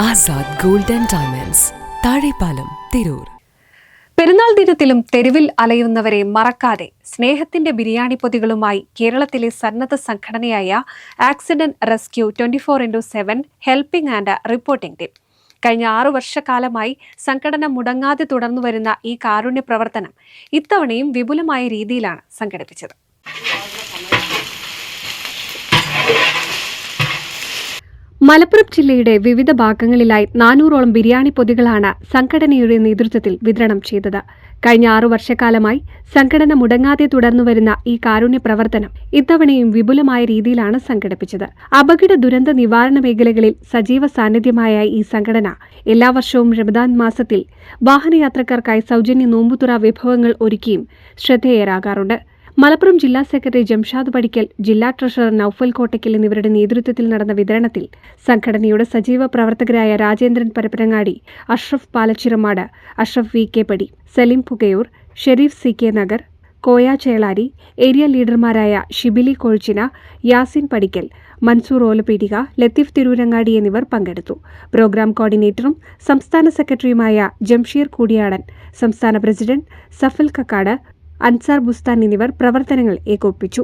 Azad gold and diamonds, Thazhepalam, Tirur. പെരുന്നാൾ ദിനത്തിലും തെരുവിൽ അലയുന്നവരെ മറക്കാതെ സ്നേഹത്തിന്റെ ബിരിയാണി പൊതികളുമായി കേരളത്തിലെ സന്നദ്ധ സംഘടനയായ accident rescue 24/7 helping and reporting team. കഴിഞ്ഞ 6 വർഷക്കാലമായി സംഘടന മുടങ്ങാതെ തുടർന്നുവരുന്ന ഈ കാരുണ്യ പ്രവർത്തനം ഇത്തവണയും വിപുലമായ രീതിയിലാണ് സംഘടിപ്പിച്ചത്. മലപ്പുറം ജില്ലയുടെ വിവിധ ഭാഗങ്ങളിലായി 400ഓളം ബിരിയാണി പൊതികളാണ് സംഘടനയുടെ നേതൃത്വത്തിൽ വിതരണം ചെയ്തത്. കഴിഞ്ഞ 6 വർഷക്കാലമായി സംഘടന മുടങ്ങാതെ തുടർന്നുവരുന്ന ഈ കാരുണ്യ പ്രവർത്തനം ഇത്തവണയും വിപുലമായ രീതിയിലാണ് സംഘടിപ്പിച്ചത്. അപകട ദുരന്ത നിവാരണ മേഖലകളിൽ സജീവ സാന്നിധ്യമായ ഈ സംഘടന എല്ലാ വർഷവും റമദാൻ മാസത്തിൽ വാഹനയാത്രക്കാർക്കായി സൗജന്യ നോമ്പുതുറ വിഭവങ്ങൾ ഒരുക്കിയും ശ്രദ്ധേയരാകാറുണ്ട്. മലപ്പുറം ജില്ലാ സെക്രട്ടറി ജംഷാദ് പടിക്കൽ, ജില്ലാ ട്രഷറർ നൌഫൽ കോട്ടയ്ക്കൽ എന്നിവരുടെ നേതൃത്വത്തിൽ നടന്ന വിതരണത്തിൽ സംഘടനയുടെ സജീവ പ്രവർത്തകരായ Rajendran Parappanangadi, Ashraf Palachiramad, Ashraf V K Padi, Saleem Pukayoor, Sherif C K Nagar, Koya Chelari, area ലീഡർമാരായ ഷിബിലി കൊഴിച്ചിന, യാസിൻ പടിക്കൽ, മൻസൂർ ഓലപീടിക, ലത്തീഫ് തിരൂരങ്ങാടി എന്നിവർ പങ്കെടുത്തു. പ്രോഗ്രാം കോർഡിനേറ്ററും സംസ്ഥാന സെക്രട്ടറിയുമായ ജംഷീർ കൂടിയാടൻ, സംസ്ഥാന പ്രസിഡന്റ് സഫൽ കക്കാട്, അൻസാർ ബുസ്താൻ എന്നിവർ പ്രവർത്തനങ്ങൾ ഏകോപിപ്പിച്ചു.